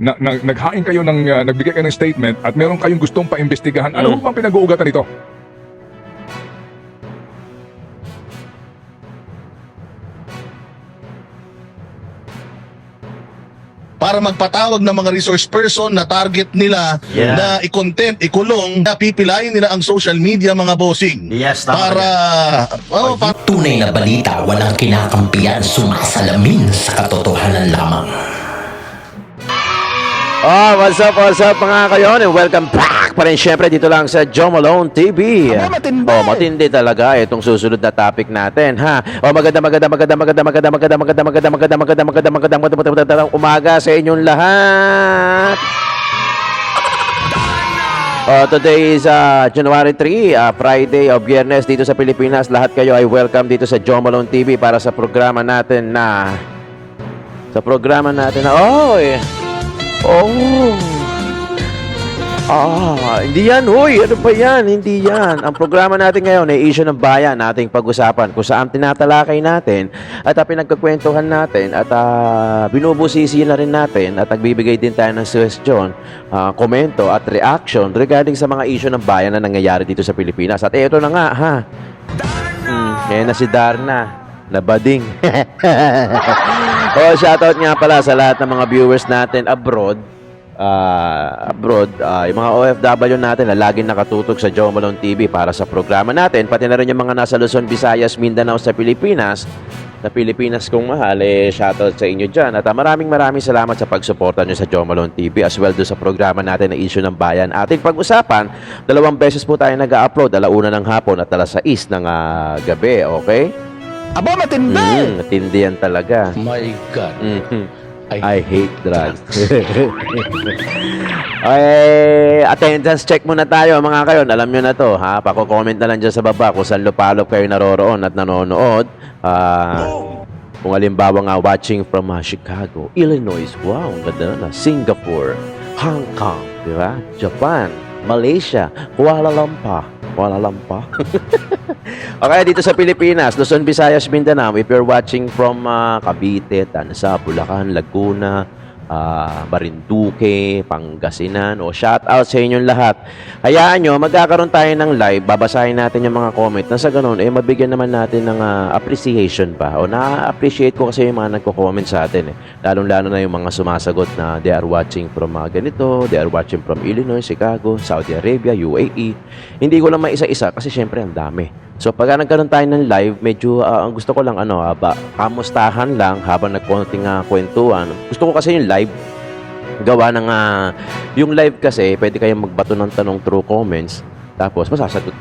naghain kayo ng, nagbigay kayo ng statement at meron kayong gustong paimbestigahan. Ano bang pinag-uugatan nito? Para magpatawag ng mga resource person na target nila na i-content, ikulong, na pipilayin nila ang social media, mga bossing. Yes, tama Para, para Tunay na balita, walang kinakampiyan, sumasalamin sa katotohanan lamang. Oh, what's up mga kayon? And welcome back pa rin syempre dito lang sa Joe Malone TV. Oh, matindi talaga itong susunod na topic natin, ha? Oh, magandang umaga sa inyong lahat. Today is January 3, Friday o Biyernes dito sa Pilipinas. Lahat kayo ay welcome dito sa Joe Malone TV para sa programa natin na hindi yan, huy. Ano ba yan? Hindi yan. Ang programa natin ngayon ay issue ng bayan nating pag-usapan kung saan tinatalakay natin at pinagkakwentuhan natin at binubusisi na rin natin at nagbibigay din tayo ng suggestion, komento at reaction regarding sa mga issue ng bayan na nangyayari dito sa Pilipinas. At ito na nga, ha? Yan na si Darna. Nabading. Shoutout nga pala sa lahat ng mga viewers natin abroad. Yung mga OFW natin na laging nakatutok sa Joe Malone TV para sa programa natin. Pati na rin yung mga nasa Luzon, Visayas, Mindanao sa Pilipinas. Sa Pilipinas kong mahal, shoutout sa inyo dyan. At maraming salamat sa pagsuporta nyo sa Joe Malone TV as well do sa programa natin na issue ng bayan. Ating pag-usapan, 2 beses po tayo nag-upload, 1:00 ng hapon at 6:00 ng gabi, okay? aba, matindi! Matindi yan talaga. My God. I hate drugs. Attendance check muna tayo mga kayon. Alam nyo na to, ha? Pako-comment na lang dyan sa baba kung saan lupalop kayo naroroon at nanonood. Kung halimbawa nga watching from Chicago, Illinois, wow, ang ganda na. Singapore, Hong Kong, di ba? Japan, Malaysia, Kuala Lumpur. Okay, dito sa Pilipinas, Luzon, Visayas, Mindanao, if you're watching from Cavite, Tansa, Bulacan, Laguna, Marinduque, Pangasinan, shout out sa inyong lahat. Hayaan nyo, magkakaroon tayo ng live, babasahin natin yung mga comment na sa ganun, mabigyan naman natin ng appreciation pa. Na-appreciate ko kasi yung mga nagko-comment sa atin. Lalong-lalo na yung mga sumasagot na they are watching from ganito, they are watching from Illinois, Chicago, Saudi Arabia, UAE. Hindi ko lang maisa-isa kasi syempre ang dami. So, pag nagkaroon tayo ng live, medyo ang gusto ko lang kamustahan lang habang nagkonting kwentuhan. Gusto ko kasi yung live gawa ng yung live kasi pwede kayong magbato ng tanong through comments tapos masasagot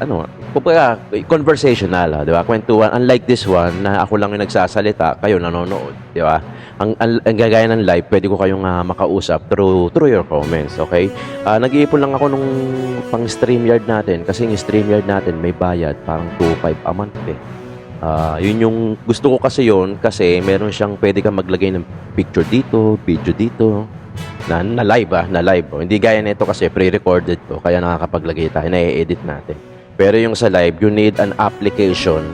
conversational, di ba? Kwentuhan, unlike this one na ako lang yung nagsasalita, kayo nanonood, di ba? Ang gagaya ng live, pwede ko kayong makausap through your comments, okay? Nag-iipon lang ako nung pang StreamYard natin kasi yung StreamYard natin may bayad parang 2.5 a month yun yung gusto ko kasi yun kasi meron siyang pwede kang maglagay ng picture dito, video dito na live na live. Hindi gaya nito kasi pre-recorded to kaya nakakapaglagay tayo, na-edit natin. Pero yung sa live, you need an application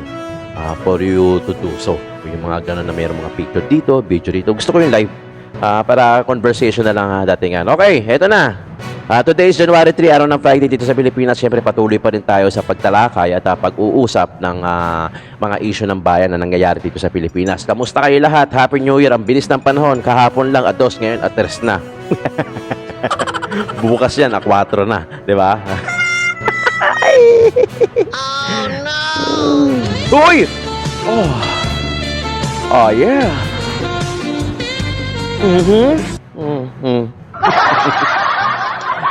for you to do so. Yung mga ganun na mayroong mga picture dito, video dito. Gusto ko yung live para conversation na lang datingan. Okay, eto na. Today is January 3, araw ng Friday dito sa Pilipinas. Siyempre patuloy pa rin tayo sa pagtalakay at pag-uusap ng mga issue ng bayan na nangyayari dito sa Pilipinas. Kamusta kayo lahat? Happy New Year! Ang bilis ng panahon. Kahapon lang 2, ngayon 3 na. Bukas yan, 4 na. Di ba? Oh, no! Uy! Oh, yeah!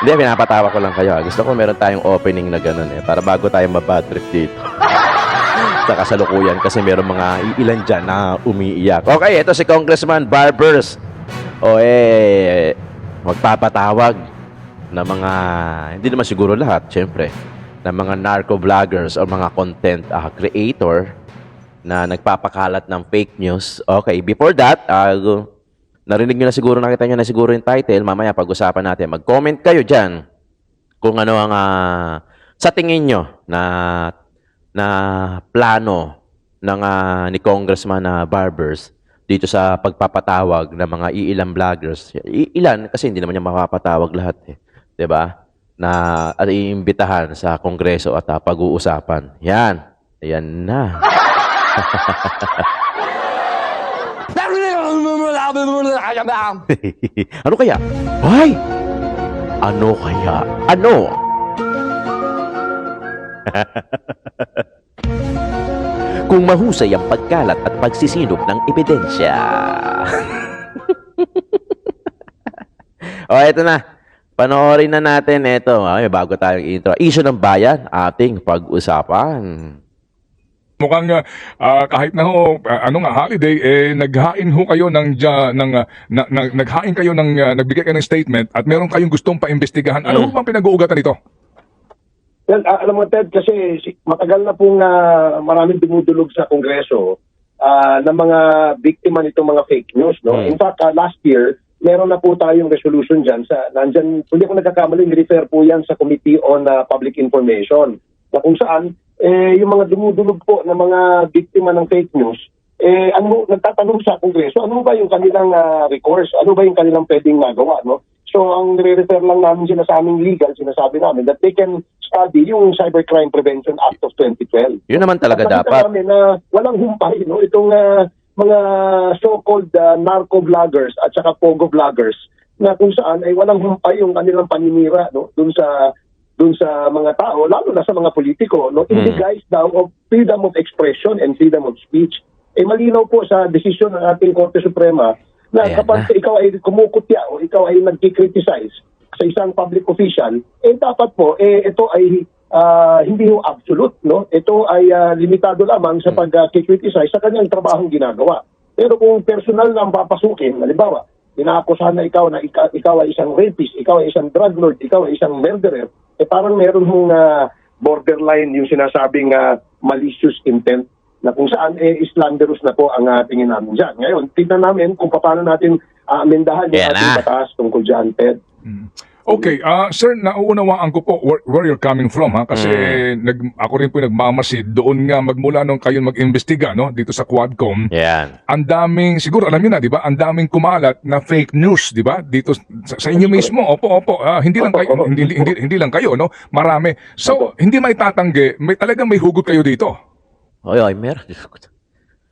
Hindi, pinapatawa ko lang kayo. Gusto ko meron tayong opening na ganun para bago tayo mabad trip dito. Sa kasalukuyan kasi meron mga ilan dyan na umiiyak. Okay, ito si Congressman Barbers. Magpapatawag na mga, hindi naman siguro lahat, syempre, na mga narco-vloggers o mga content creator na nagpapakalat ng fake news. Okay, before that, narinig nyo na siguro, nakita nyo na siguro yung title. Mamaya pag-usapan natin. Mag-comment kayo dyan kung ano ang sa tingin nyo na plano ng ni Congressman Barbers dito sa pagpapatawag ng mga iilang vloggers. Ilan kasi hindi naman niya mapapatawag lahat eh. 'Di ba? Na at iimbitahan sa kongreso at pag-uusapan. Yan. Ayan na. Ano kaya? Ay! Ano kaya? Ano? Kung mahusay ang pagkalat at pagsisinop ng ebidensya. O, eto na. Panoorin na natin ito. Ay, bago tayong intro. Issue ng bayan, ating pag-usapan. Mukhang kahit na ho, holiday, naghain ho kayo naghain kayo nagbigay kayo ng statement at meron kayong gustong paimbestigahan. Ano ho bang pinag-uugatan nito? Well, alam mo Ted, kasi matagal na pong maraming dumudulog sa Kongreso ng mga biktima nitong mga fake news. No? In fact, last year, meron na po tayong resolution dyan. Nandyan, kung di ako nagkakamali, refer po yan sa Committee on Public Information. Na kung saan, yung mga dumudulog po ng mga biktima ng fake news, nagtatanong sa Kongreso, ano ba yung kanilang recourse? Ano ba yung kanilang pwedeng magawa? No? So, ang nire-refer lang namin sila sa aming legal, sinasabi namin that they can study yung Cybercrime Prevention Act of 2012. Yun naman talaga Nakita dapat. namin na walang humpay, no? Itong mga so-called narco vloggers at saka pogo vloggers na kung saan ay walang humpay yung kanilang paninira, no? Dun sa mga tao, lalo na sa mga politiko, no? In the guise daw of freedom of expression and freedom of speech. Malinaw po sa desisyon ng ating Korte Suprema na Ayan kapag ikaw ay kumukutya o ikaw ay nag-criticize sa isang public official, dapat po, ito ay hindi ho absolute, no? Ito ay limitado lamang sa pag-criticize sa kanyang trabahong ginagawa. Pero kung personal na ang papasukin, halimbawa, inaakusahan na ikaw ay isang rapist, ikaw ay isang drug lord, ikaw ay isang murderer, parang meron hong borderline yung sinasabing malicious intent na kung saan slanderous na po ang tingin namin dyan. Ngayon, tignan namin kung paano natin amendahan yung ating batas tungkol dyan, Ted. Okay, sir, nauunawaan ko po where you're coming from, ha? Kasi ako rin po nagmamasid doon nga magmula nung kayo mag-imbestiga, no? Dito sa Quadcom. Yan. Ang daming, siguro alam niyo na, di ba? Ang daming kumalat na fake news, di ba? Dito sa inyo mismo. Opo. Hindi lang kayo, hindi lang kayo, no? Marami. So, hindi may tatanggi, talagang may hugot kayo dito. Oy, meron.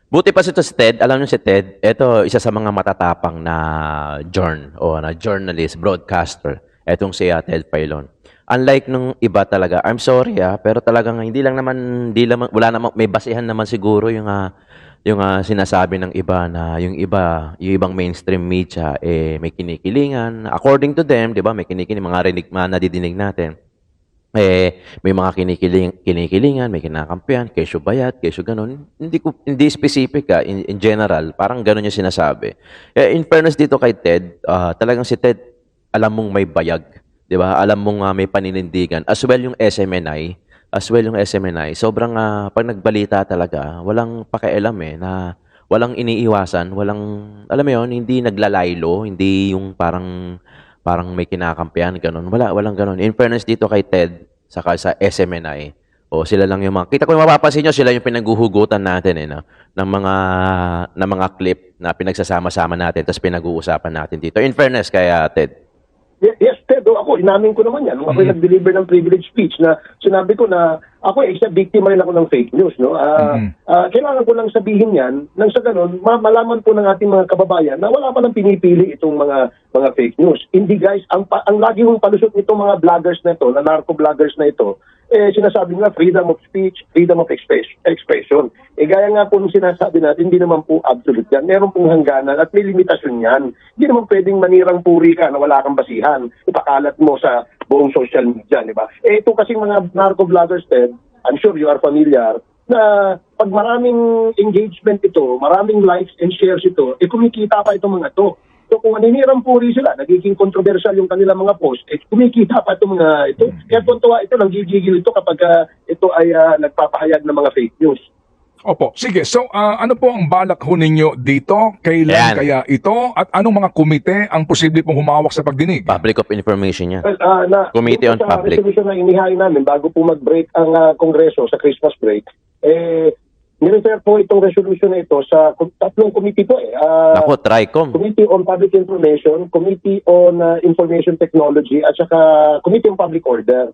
Buti pa si Ted, alam niyo si Ted, ito isa sa mga matatapang na journalist, broadcaster. Etong si Ted Filon. Unlike nung iba talaga, I'm sorry pero talagang wala namang may basehan naman siguro yung sinasabi ng iba na yung ibang mainstream media may kinikilingan. According to them, 'di ba, may mga nadidinig natin. May mga kinikilingan, may kinakampihan, kesyo bayat, kesyo ganun. Hindi specific in general, parang ganun yung sinasabi. In fairness dito kay Ted, talagang si Ted, alam mong may bayag, di ba? Alam mong may paninindigan. As well yung SMNI, sobrang pag nagbalita talaga, walang pakialam na walang iniiwasan, alam mo yun, hindi naglalaylo, hindi yung parang may kinakampihan, ganun. Walang ganun. In fairness dito kay Ted, saka sa SMNI, sila lang yung kita ko yung mapapansin nyo, sila yung pinaghuhugutan natin, no? ng mga clip na pinagsasama-sama natin, tapos pinag-uusapan natin dito. In fairness kay Ted. Yes, Ted, ako, inamin ko naman yan. Nung ako nag-deliver ng privilege speech na sinabi ko na ako isa biktima rin ako ng fake news. No? Kailangan ko lang sabihin yan nang sa ganun, malaman po ng ating mga kababayan na wala pa lang pinipili itong mga fake news. Hindi guys, ang lagi mong palusot nitong mga vloggers na ito, na narco vloggers na ito, sinasabi nga freedom of speech, freedom of expression. Gaya nga po nung sinasabi natin, hindi naman po absolute yan. Meron pong hangganan at may limitasyon yan. Hindi naman pwedeng manirang puri ka na wala kang basihan. Ipakalat mo sa buong social media, di ba? Ito kasing mga narco vloggers, Ted, I'm sure you are familiar, na pag maraming engagement ito, maraming likes and shares ito, kumikita pa itong mga to. So kung naninirang puri sila, nagiging controversial yung kanilang mga post, kumikita pa itong mga ito. Kaya tuntua ito, nanggigigil ito kapag ito ay nagpapahayag ng mga fake news. Opo. Sige. So, ano po ang balak ho ninyo dito? Kailan kaya ito? At anong mga komite ang posible pong humawak sa pagdinig? Public of Information yan. Well, Committee on Public. Sa resolution na inihain namin bago po mag-break ang Kongreso sa Christmas break, nirefer po itong resolution na ito sa tatlong committee po eh. Nako, TRICOM. Committee on Public Information, Committee on Information Technology, at saka Committee on Public Order.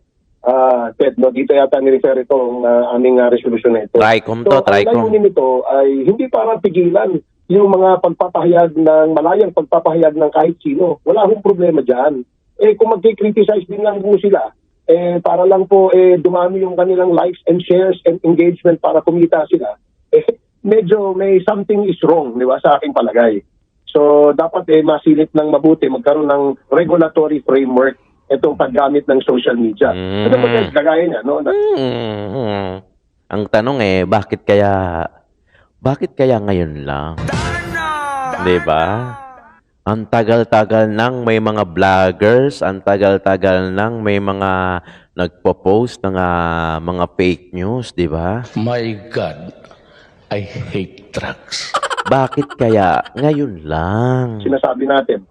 Ted, no, dito yata nirefer itong aming resolution na ito. TRICOM to, So, ang TRICOM. layunin nito ay hindi para pigilan yung mga pagpapahayag ng malayang pagpapahayag ng kahit sino. Wala akong problema dyan. Kung mag-criticize din lang po sila, para lang po dumami yung kanilang likes and shares and engagement para kumita sila, medyo may something is wrong, di ba, sa aking palagay. So, dapat masilip ng mabuti, magkaroon ng regulatory framework itong paggamit ng social media. Ano ba guys, kagaya niya, no? Ang tanong bakit kaya ngayon lang? 'Di ba? Ang tagal-tagal nang may mga vloggers, ang tagal-tagal nang may mga nagpo-post ng mga fake news, 'di ba? My God, I hate drugs. Bakit kaya ngayon lang? Sinasabi natin,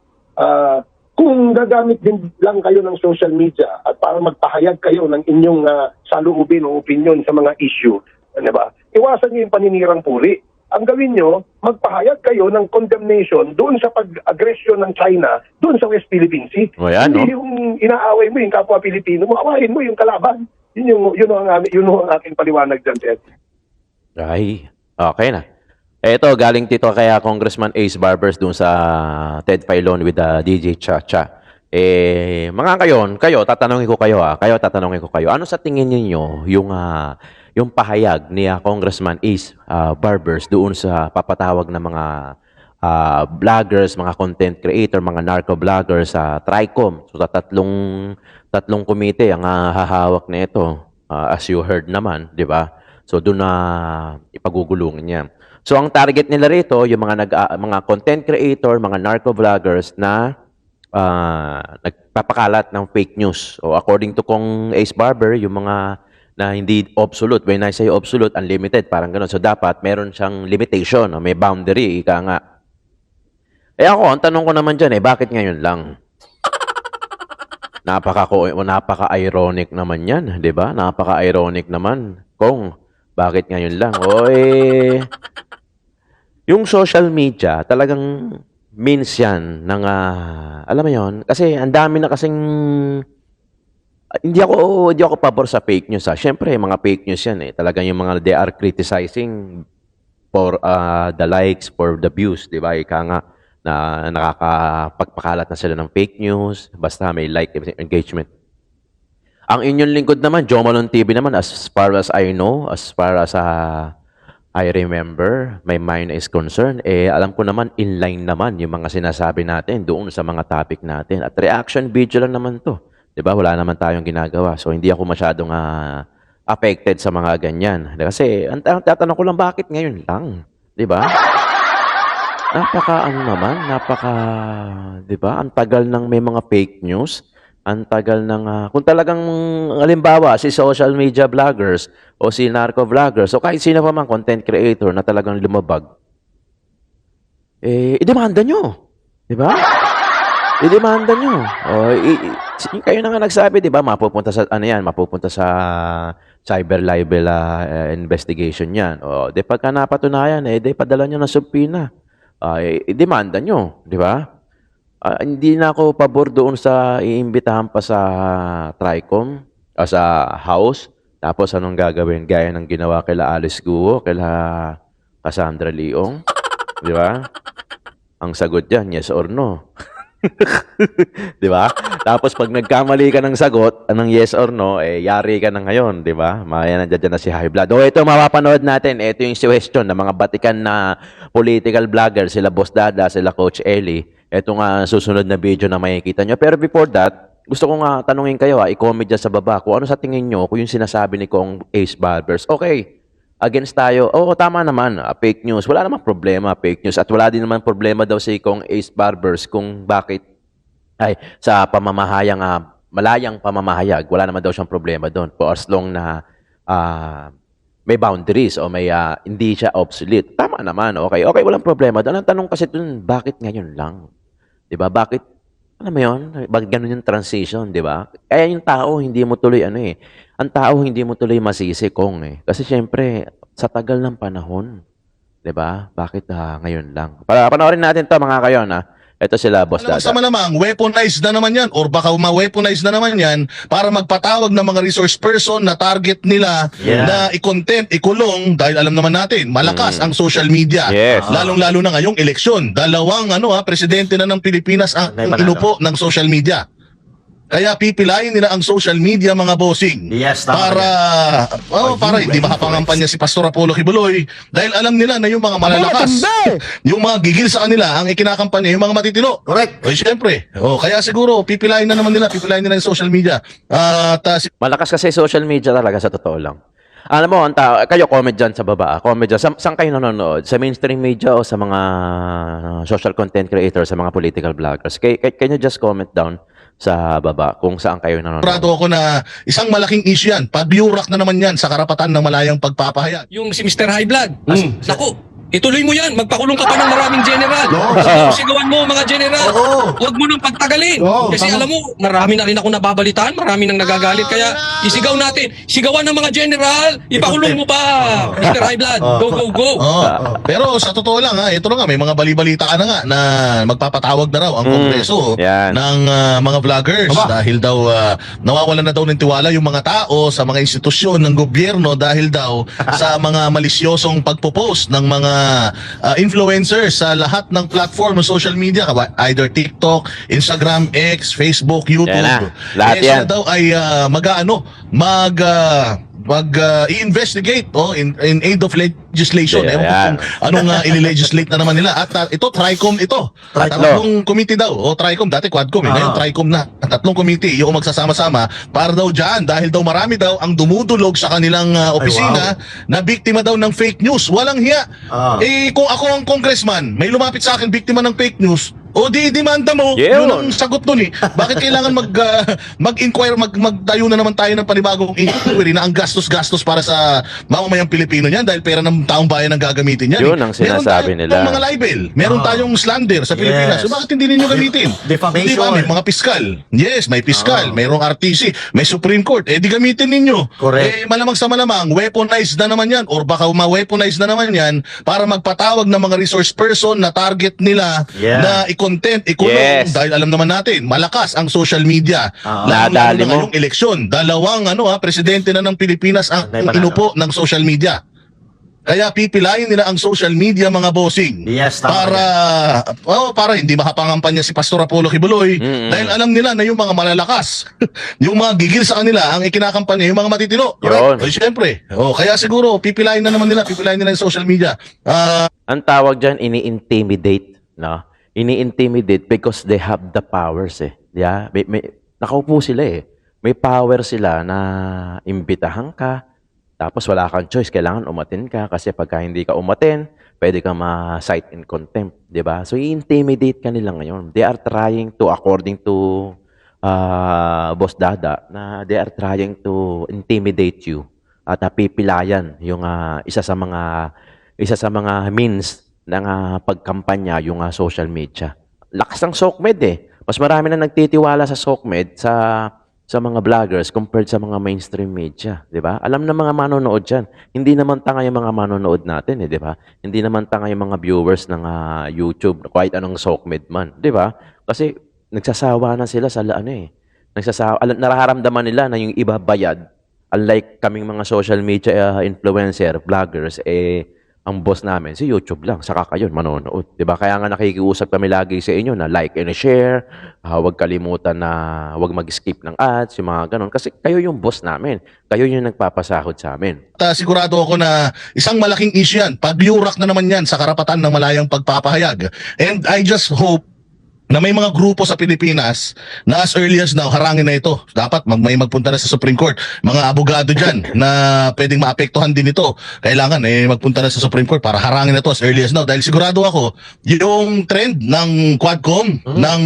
kung gagamit din lang kayo ng social media at para magpahayag kayo ng inyong saloobin o opinion sa mga issue, di ba? Iwasan niyo yung paninirang puri. Ang gawin nyo, magpahayag kayo ng condemnation doon sa pag-agresyon ng China doon sa West Philippine Sea. O yan, Hindi no? yung inaaway mo yung kapwa Pilipino mo, awayin mo yung kalaban. Yun ang aking paliwanag dyan, Ted. Ay, okay na. Ito, galing dito kaya Congressman Ace Barbers dun sa Ted Filon with DJ Chacha. Mga kayo, tatanungin ko kayo, ano sa tingin niyo yung pahayag ni Congressman Ace Barbers doon sa papatawag ng mga vloggers, mga content creator, mga narco-vloggers sa TRICOM? So, tatlong komite ang hahawak na ito, as you heard naman, di ba? So, doon na ipagugulungan niya. So, ang target nila rito, yung mga content creator, mga narco-vloggers na nagpapakalat ng fake news. O according to Kong Ace Barber, yung mga na hindi absolute. When I say absolute, unlimited, parang gano'n. So, dapat meron siyang limitation, o may boundary, ika nga. Ako, ang tanong ko naman dyan, bakit ngayon lang? Napaka-ironic naman yan, di ba? Napaka-ironic naman. Kung, bakit ngayon lang? Yung social media, talagang means yan ng, alam mo yon, kasi ang dami na kasing, hindi ako pabor sa fake news. Siyempre, mga fake news yan Talagang yung mga they are criticizing for the likes, for the views, di ba? Ika nga, na nakakapagpakalat na sila ng fake news, basta may like, engagement. Ang inyong lingkod naman, Jomalon TV naman, as far as I know, as far as I remember, my mind is concerned, alam ko naman, inline naman yung mga sinasabi natin doon sa mga topic natin. At reaction video lang naman to. Diba? Wala naman tayong ginagawa. So, hindi ako masyadong affected sa mga ganyan. Kasi, ang tatanong ko lang, bakit ngayon lang? Diba? Diba? Ang tagal nang may mga fake news. Ang tagal ng, kung talagang, halimbawa, si social media vloggers o si narco vloggers o kahit sino pa man content creator na talagang lumabag, idemanda nyo. Diba? Idemanda nyo. Kayo na nga nagsabi, di ba? Mapupunta sa cyber libel investigation yan. Di pagka napatunayan, di padala nyo ng subpoena. Idemanda nyo, di ba? Hindi na ako pabor doon sa iimbitahan pa sa TRICOM, sa House. Tapos anong gagawin? Gaya ng ginawa kila Alice Guo, kila Cassandra Leong. Di ba? Ang sagot dyan, yes or no. Di ba? Tapos pag nagkamali ka ng sagot, anong yes or no, yari ka na ngayon, di ba? Nandiyan na si High Blood. Ito mapapanood natin. Ito yung question ng mga batikan na political vlogger, sila Boss Dada, sila Coach Ellie. Ito nga susunod na video na makikita nyo. Pero before that, gusto ko nga tanungin kayo, i-comment dyan sa baba kung ano sa tingin nyo kung yung sinasabi ni Kong Ace Barbers. Okay, against tayo. Oo, tama naman. Fake news. Wala namang problema, fake news. At wala din naman problema daw si Kong Ace Barbers kung bakit sa pamamahayang, malayang pamamahayag. Wala naman daw siyang problema doon. For as long na may boundaries o may hindi siya obsolete. Tama naman. Okay, walang problema doon. Ang tanong kasi doon, bakit ngayon lang? Diba? Bakit, alam mo yun? Bakit ganun yung transition, diba? Kaya yung tao, hindi mo tuloy ang tao hindi mo tuloy masisi Kong Kasi syempre, sa tagal ng panahon. 'Di ba? Bakit ngayon lang? Panoorin natin 'to mga kayon ha. Ito sila, Boss Alam mo, Dada. sa malamang, weaponized na naman yan or baka ma-weaponize na naman yan para magpatawag ng mga resource person na target nila na i-content, ikulong dahil alam naman natin, malakas ang social media. Yes. Lalong-lalo na ngayong eleksyon. Dalawang presidente na ng Pilipinas ang inupo ng social media. Kaya pipilayin nila ang social media, mga bossing. Yes, tama para hindi makapangampanya si Pastor Apollo Kibuloy dahil alam nila na yung mga malalakas, yung mga gigil sa kanila, ang ikinakampanya yung mga matitino. Correct. O syempre. Kaya siguro pipilayin nila yung social media. Malakas kasi social media talaga sa totoo lang. Alam mo, kayo comment dyan sa baba. Comment dyan. Saan kayo nanonood? Sa mainstream media o sa mga social content creators, sa mga political vloggers? Can you just comment down sa baba kung saan kayo nanonood? Sigurado ako na isang malaking issue yan. Pag-burak na naman yan sa karapatan ng malayang pagpapahayag. Yung si Mr. High Blood. Naku, ituloy mo yan. Magpakulong ka pa ng maraming general. Sigawan mo mga general. Huwag mo nang pagtagalin. Kasi alam mo, marami na rin ako nababalitaan. Marami nang nagagalit. Kaya isigaw natin. Sigawan ng mga general. Ipakulong mo pa. Mr. High Blood. Go, go, go. Pero sa totoo lang, ito na nga, may mga bali-balita ka na nga na magpapatawag na raw ang Kongreso Yan. ng mga vloggers dahil daw nawawalan na daw ng tiwala yung mga tao sa mga institusyon ng gobyerno dahil daw sa mga malisyosong pagpo-post ng mga influencers sa lahat ng platform ng social media, either TikTok, Instagram, X, Facebook, YouTube. Yan na. Lahat yan. Sila daw ay i-investigate in aid of legislation. Yeah, Ewan ko kung anong i-legislate na naman nila. At ito, TRICOM ito. Tatlong committee daw. TRICOM, dati Quadcom. Ngayon TRICOM na. Tatlong committee yung magsasama-sama para daw dyan. Dahil daw marami daw ang dumudulog sa kanilang opisina na biktima daw ng fake news. Walang hiya. Kung ako ang congressman, may lumapit sa akin biktima ng fake news, o di-demanda mo, Yun. yun ang sagot nun eh. Bakit kailangan mag-inquire, magtayo na naman tayo ng panibagong inquiry na ang gastos-gastos para sa mamamayang Pilipino niyan dahil pera ng taong bayan ang gagamitin yan. Yun ang sinasabi nila. Meron tayong mga libel, meron tayong slander sa Pilipinas. Yes. So bakit hindi ninyo gamitin? Defamation. Di ba? May mga piskal. Yes, may piskal, mayroong RTC, may Supreme Court. Di gamitin ninyo. Correct. Malamang sa malamang, weaponized na naman yan or baka ma-weaponize na naman yan para magpatawag ng mga resource person na target nila na i-content, ikulong dahil alam naman natin, malakas ang social media. Lalo na Nadali mo. ngayong eleksyon. Dalawang presidente na ng Pilipinas ang inupo ng social media. Kaya pipilayin nila ang social media, mga bossing. Yes, tama para hindi makapangampanya si Pastor Apollo Kibuloy dahil alam nila na yung mga malalakas, yung mga gigil sa kanila, ang ikinakampanya yung mga matitino. Yun. O syempre. Kaya siguro pipilayin nila yung social media. Ang tawag dyan, ini-intimidate. No? Ini-intimidate because they have the powers eh. Yeah? Nakaupo sila eh. May power sila na imbitahan ka, tapos wala kang choice, kailangan umatin ka kasi pagka hindi ka umatin, pwede ka ma-cite in contempt, di ba? So, i-intimidate ka nila ngayon. They are trying to, according to Boss Dada, na they are trying to intimidate you at pipilayan yung isa sa mga means ng pagkampanya, yung social media. Lakas ng SOCMED eh. Mas marami na nagtitiwala sa SOCMED sa mga vloggers compared sa mga mainstream media, 'di ba? Alam na mga manonood diyan. Hindi naman tanga yung mga manonood natin, 'di ba? Hindi naman tanga yung mga viewers ng YouTube, kahit anong SOCMED man, 'di ba? Kasi nagsasawa na sila sa nararamdaman nila na yung iba bayad. Unlike kaming mga social media influencer, vloggers, ang boss namin, si YouTube lang, saka kayo manonood. Diba? Kaya nga nakikiusap kami lagi sa inyo na like and share, huwag kalimutan na huwag mag-skip ng ads, yung mga ganon. Kasi kayo yung boss namin. Kayo yung nagpapasahod sa amin. Sigurado ako na isang malaking issue yan. Pag-burak na naman yan sa karapatan ng malayang pagpapahayag. And I just hope na may mga grupo sa Pilipinas na as early as now, harangin na ito. Dapat may magpunta na sa Supreme Court. Mga abogado dyan na pwedeng maapektuhan din ito. Kailangan magpunta na sa Supreme Court para harangin na ito as early as now. Dahil sigurado ako, yung trend ng Quadcom, ng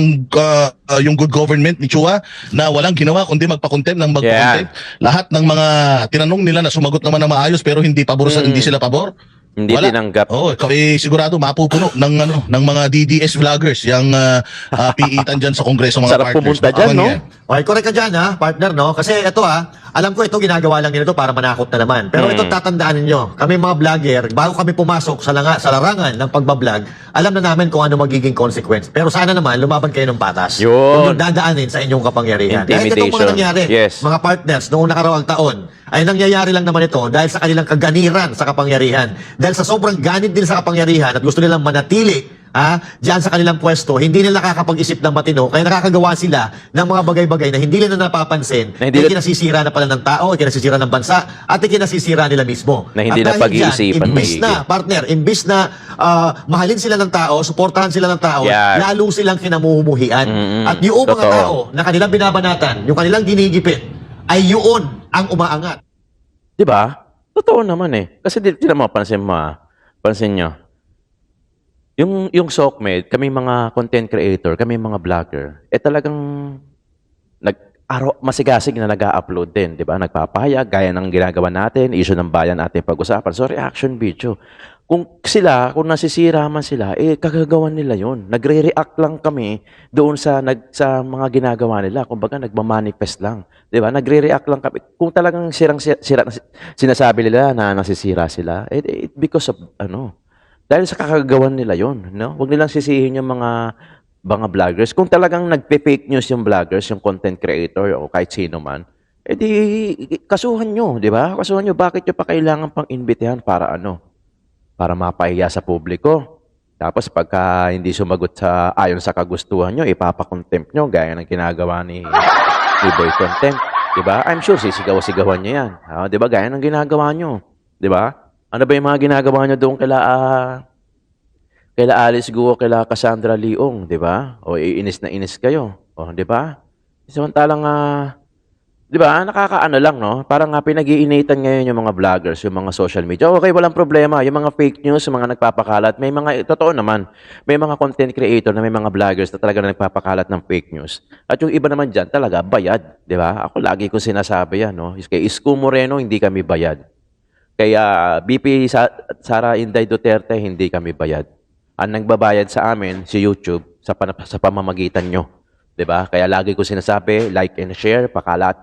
yung good government ni Chua, na walang ginawa kundi magpa-contempt ng magpa-contempt. Lahat ng mga tinanong nila na sumagot naman na maayos pero hindi pabor hindi sila pabor. Hindi tinanggap. Sigurado mapupuno ng mga DDS vloggers, yung piitan diyan sa Kongreso, mga Sarap partners. pumunta dyan, no? Okay, correct ka dyan ha, partner, no? Kasi ito alam ko ito ginagawa lang nila ito para manakot na naman. Pero ito tatandaan ninyo, kami mga vlogger, bago kami pumasok sa larangan ng pagbablog, alam na namin kung ano magiging consequence. Pero sana naman, lumaban kayo ng batas. Yun. Huwag yung dadaanin sa inyong kapangyarihan. Dahil itong mga Intimidation. nangyari, Yes. mga partners, noong nakarawang taon, ay nangyayari lang naman ito dahil sa kanilang kaganiran sa kapangyarihan. Dahil sa sobrang ganit din sa kapangyarihan at gusto nilang manatili diyan sa kanilang pwesto, hindi nila nakakapag-isip ng matino, kaya nakakagawa sila ng mga bagay-bagay na hindi nila napapansin, Na na hindi- kinasisira na pala ng tao, kinasisira ng bansa, at kinasisira nila mismo. Na hindi At na dahil pag-iisipan dyan, imbis maigi. na, partner, imbis na mahalin sila ng tao, suportahan sila ng tao, Yan. lalo silang kinamumuhian. At yung mga Totoo. tao na kanilang binabanatan, yung kanilang ginigipit, ay yun ang umaangat. Di ba? Totoo naman eh. Kasi di naman pansin nyo. Yung SOCMED, kami mga content creator, kami mga vlogger, talagang masigasig na nag-upload din, di ba? Nagpapahayag, gaya ng ginagawa natin, issue ng bayan natin pag-usapan. So, reaction video. Kung nasisira man sila, kagagawan nila yon. Nagre-react lang kami doon sa mga ginagawa nila. Kumbaga, nagmamanifest lang. Di ba? Nagre-react lang kami. Kung talagang sinasabi nila na nasisira sila, because of, dahil sa kakagawan nila yon, no? Huwag nilang sisihin yung mga vloggers. Kung talagang nagpe-fake news yung vloggers, yung content creator, o kahit sino man, kasuhan nyo, di ba? Kasuhan nyo, bakit nyo pa kailangan pang imbitahan para para mapahiya sa publiko. Tapos pagka hindi sumagot ayon sa kagustuhan nyo, ipapakontempt nyo, gaya ng ginagawa ni Boy Content. Di ba? I'm sure sisigaw-sigawan nyo yan. Di ba? Gaya ng ginagawa nyo. Di ba? Ano ba yung mga ginagawa nyo doon kaila Alice Guo, kaila Cassandra Leong, di ba? O iinis na inis kayo. O, di ba? Samantalang, di ba, nakakaano lang, no? Parang pinag-iinitan ngayon yung mga vloggers, yung mga social media. Okay, walang problema. Yung mga fake news, yung mga nagpapakalat, may mga, totoo naman, may mga content creator na may mga vloggers na talaga nagpapakalat ng fake news. At yung iba naman dyan, talaga, bayad. Di ba? Ako lagi ko sinasabi yan, no? Kay Isko Moreno, hindi kami bayad. Kaya BP Sara Inday Duterte, hindi kami bayad. Ang nagbabayad sa amin, si YouTube, sa pamamagitan nyo. 'Di ba? Kaya lagi ko sinasabi, like and share, pakalat,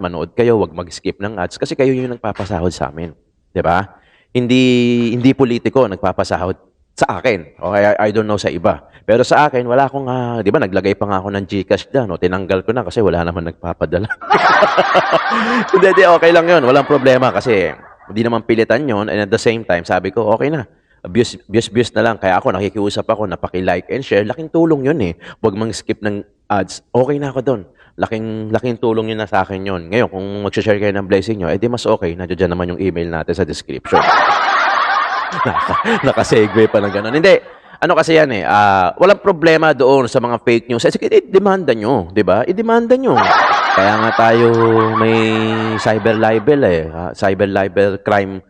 manood kayo, wag mag-skip ng ads kasi kayo yung nagpapasahod sa amin. 'Di ba? Hindi politiko nagpapasahod sa akin. Okay, I don't know sa iba. Pero sa akin, wala akong, 'di ba, naglagay pa nga ako ng GCash diyan, no? Tinanggal ko na kasi wala naman nagpapadala. Hindi, okay lang 'yun, walang problema kasi hindi naman pilitan 'yon, and at the same time, sabi ko, okay na. Views na lang. Kaya ako, nakikiusap ako na paki-like and share. Laking tulong yun eh. Huwag mang-skip ng ads. Okay na ako doon. Laking tulong yun na sa akin yun. Ngayon, kung mag-share kayo ng blessing nyo, di mas okay. Nandiyan naman yung email natin sa description. Naka-segue pa ng ganun. Hindi. Ano kasi yan eh. Walang problema doon sa mga fake news. I-demanda nyo. Di ba? I-demanda nyo. Kaya nga tayo may cyber libel eh. Cyber libel crime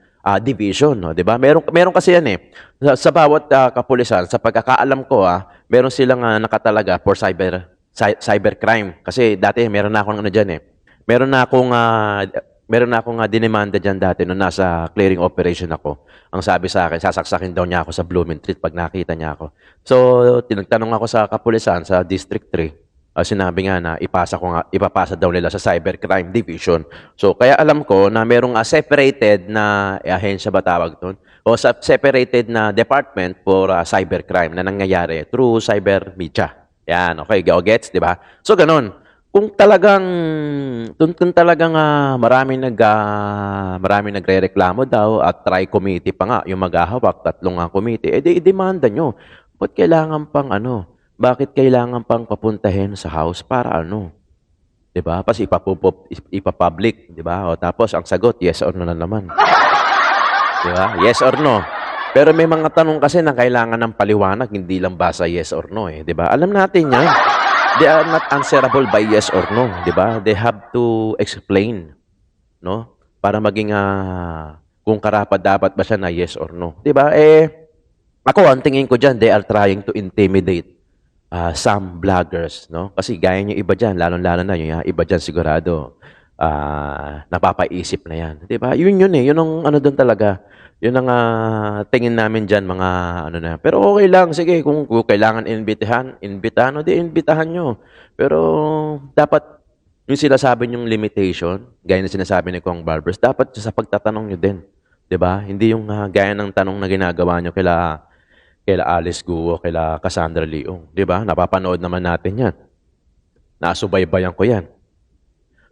division, no, 'di ba? Meron kasi yan eh. Sa bawat kapulisan, sa pagkakaalam ko meron silang nakatalaga for cybercrime. Kasi dati meron na akong diyan eh. Meron na akong dinemanda diyan dati nung nasa clearing operation ako. Ang sabi sa akin, sasaksakin daw niya ako sa Blumentritt pag nakita niya ako. So, tinagtanong ako sa kapulisan sa District 3. Sinabi nga na ipapasa daw nila sa Cybercrime Division. So, kaya alam ko na merong separated na ahensya ba tawag doon? O separated na department for cybercrime na nangyayari through cyber media. Yan, okay, gets, di ba? So, ganun. Kung talagang maraming nagrereklamo daw at tri-committee pa nga, yung maghahawak, 3 committee, i-demanda nyo. Ba't kailangan pang Bakit kailangan pang papuntahin sa house para 'Di ba? Kasi ipapublic, 'di ba? O tapos ang sagot, yes or no na naman. 'Di ba? Yes or no. Pero may mga tanong kasi na kailangan ng paliwanag, hindi lang basta yes or no 'di ba? Alam natin 'yan. They are not answerable by yes or no, 'di ba? They have to explain, no? Para maging kung karapat-dapat ba siya na yes or no. 'Di ba? Ako ang tingin ko diyan, they are trying to intimidate some vloggers, no? Kasi gaya nyo iba dyan, lalo-lalo na yung iba dyan sigurado, napapaisip na yan. Diba? Yun eh. Yun ang doon talaga. Yun ang tingin namin dyan, mga na. Pero okay lang, sige, kung kailangan imbitahan, o di imbitahan nyo. Pero dapat yung sinasabi niyong limitation, gaya na sinasabi ni Kong Barbers, dapat sa pagtatanong niyo din. 'Di ba? Hindi yung gaya ng tanong na ginagawa niyo kila Alice Guo, kila Cassandra Leong. 'Di ba? Napapanood naman natin yan. Nasubaybayan ko yan.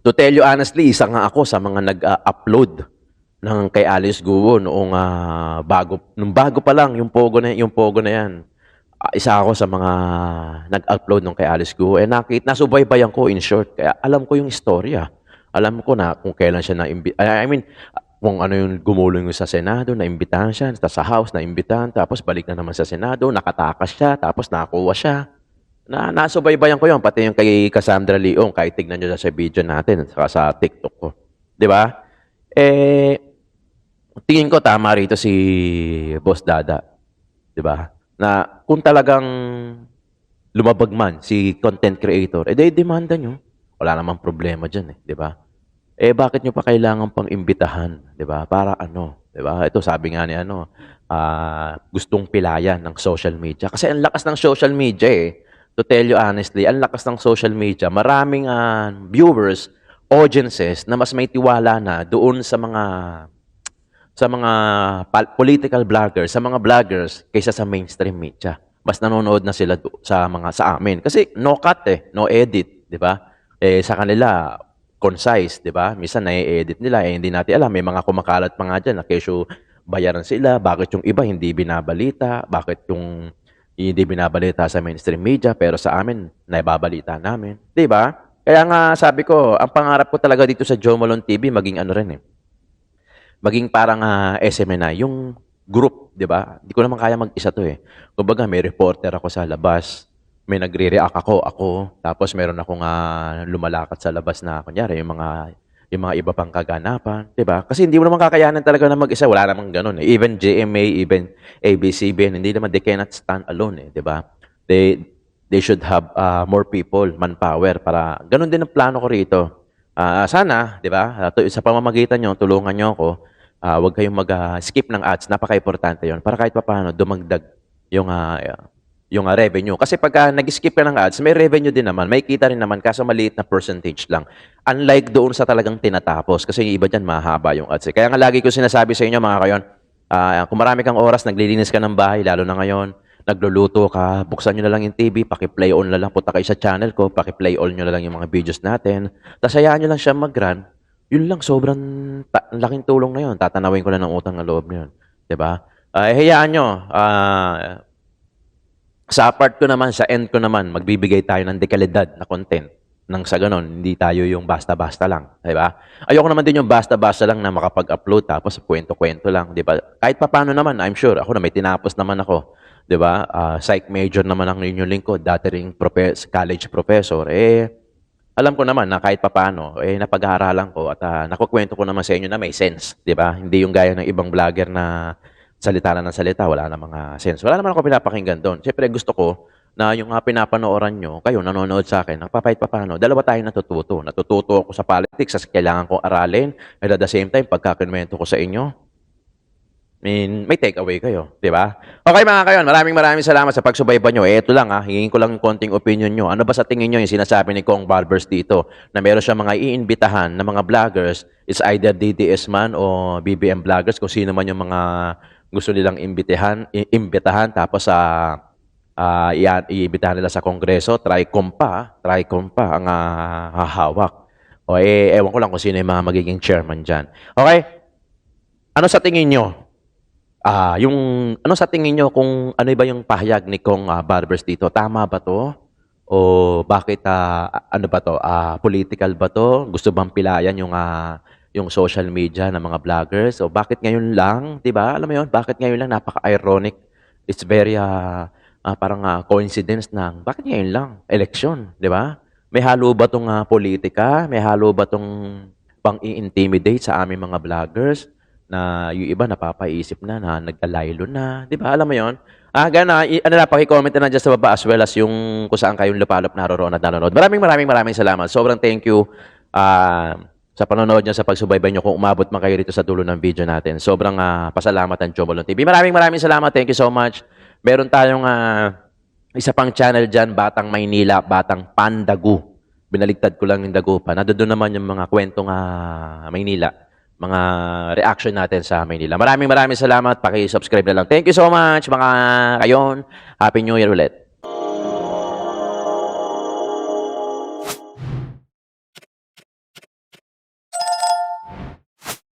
To tell you honestly, isa nga ako sa mga nag-upload ng kay Alice Guo noong nung bago pa lang yung Pogo na yan. Isa ako sa mga nag-upload nung kay Alice Guo. Nasubaybayan ko in short. Kaya alam ko yung istorya. Alam ko na kung kailan siya kung ano yung gumulong sa Senado, naimbitahan siya, sa House, naimbitahan, tapos balik na naman sa Senado, nakatakas siya, tapos nakuha siya. Nasubaybayan ko yun, pati yung kay Cassandra Leong, kahit tignan nyo sa video natin, saka sa TikTok ko. Di ba? Tingin ko tama rito si Boss Dada. Di ba? Na kung talagang lumabag man si content creator, demanda nyo. Wala namang problema dyan di ba? Bakit nyo pa kailangan pang imbitahan? Di ba? Para ano? Di ba? Ito sabi nga ni gustong pilayan ng social media. Kasi ang lakas ng social media To tell you honestly, ang lakas ng social media. Maraming viewers, audiences na mas may tiwala na doon sa mga political vloggers, sa mga vloggers kaysa sa mainstream media. Mas nanonood na sila sa amin kasi no cut no edit, 'di ba? Sa kanila concise, 'di ba? Minsan na-edit nila hindi natin alam, may mga kumakalat pa nga diyan na kesyo bayaran sila, bakit yung iba hindi binabalita, bakit yung hindi binabalita sa mainstream media pero sa amin naibabalita namin, 'di ba? Kaya nga sabi ko, ang pangarap ko talaga dito sa Joe Malone TV maging ano rin maging parang SMNI, yung group, 'di ba? Hindi ko naman kaya mag-isa 'to Kumbaga may reporter ako sa labas, may nagre-react ako, tapos meron akong lumalakad sa labas na kunyari yung mga iba pang kaganapan, 'di ba? Kasi hindi mo naman kakayanan talaga na mag-isa, wala namang ganoon Even GMA, even ABS-CBN, hindi naman they cannot stand alone 'di ba? They should have more people, manpower para ganun din ang plano ko rito. Sana, 'di ba? Sa pamamagitan niyo, tulungan niyo ako. Huwag kayong mag-skip ng ads, napaka-importante 'yon para kahit papaano dumagdag yung revenue. Kasi pagka nag-skip ka ng ads, may revenue din naman, may kita rin naman kaso maliit na percentage lang. Unlike doon sa talagang tinatapos kasi yung iba diyan mahaba yung ads. Kaya nga lagi ko sinasabi sa inyo mga kayon, kung marami kang oras, naglilinis ka ng bahay, lalo na ngayon, nagluluto ka, buksan nyo na lang yung TV, paki-play on na lang, punta kayo sa channel ko, paki-play on nyo na lang yung mga videos natin. Tapos hayaan nyo lang siya mag-run. Yun lang, sobrang laking tulong na yun. Tatanawin ko lang ng utang na loob na yun. Diba? Hayaan nyo. Sa part ko naman, sa end ko naman, magbibigay tayo ng dekalidad na content. Nang sa ganon, hindi tayo yung basta-basta lang. Diba? Ayoko naman din yung basta-basta lang na makapag-upload tapos kwento-kwento lang. Diba? Kahit papano naman, I'm sure, ako na may tinapos naman ako. 'Di ba? Psych major naman ang inyong lingkod, dati ring college professor. Alam ko naman na kahit papaano, napag-aaralan ko at nakukwento ko naman sa inyo na may sense, 'di ba? Hindi yung gaya ng ibang vlogger na salita na ng salita, wala na mga sense. Wala naman ako pinapakinggan doon. Siyempre gusto ko na yung pinapanooran nyo, kayo nanonood sa akin, kahit papaano, dalawa tayo natututo. Natututo ako sa politics, kasi kailangan kong aralin, and at the same time, pagkakinwento ko sa inyo, may take away kayo, di ba? Okay mga kayon, maraming salamat sa pagsubaybay nyo. Ito lang hingin ko lang yung konting opinion nyo. Ano ba sa tingin nyo yung sinasabi ni Kong Barbers dito na meron siya mga iimbitahan na mga vloggers, it's either DDS man o BBM vloggers, kung sino man yung mga gusto nilang imbitahan tapos iimbitahan nila sa Kongreso, TRICOM pa ang hahawak. Ewan ko lang kung sino yung mga magiging chairman dyan. Okay? Ano sa tingin nyo? Ano sa tingin nyo kung ano ba yung pahayag ni Kong Barbers dito? Tama ba to? O bakit, ano ba to? Political ba to? Gusto bang pilayan yung social media ng mga vloggers? O bakit ngayon lang? Diba? Alam mo yun? Bakit ngayon lang? Napaka-ironic. It's very, parang coincidence na, bakit ngayon lang? Election, diba? May halo ba tong politika? May halo ba tong pang-i-intimidate sa aming mga vloggers? Na yung iba napapaisip na nagkalaylo na, di ba? Alam mo yon? Paki-comment na dyan sa baba as well as yung kung saan kayong lupalop naroon at nanonood. Maraming salamat. Sobrang thank you sa panonood nyo, sa pagsubaybay nyo kung umabot man kayo rito sa dulo ng video natin. Sobrang pasalamat ang Joe Malone TV. Maraming salamat. Thank you so much. Meron tayong isa pang channel dyan, Batang Maynila, Batang Pandagu. binaligtad ko lang yung Dagupan. Nandoon naman yung mga kwentong Maynila, mga reaction natin sa Maynila. Maraming salamat. Paki-subscribe na lang. Thank you so much mga kayon. Happy New Year ulit.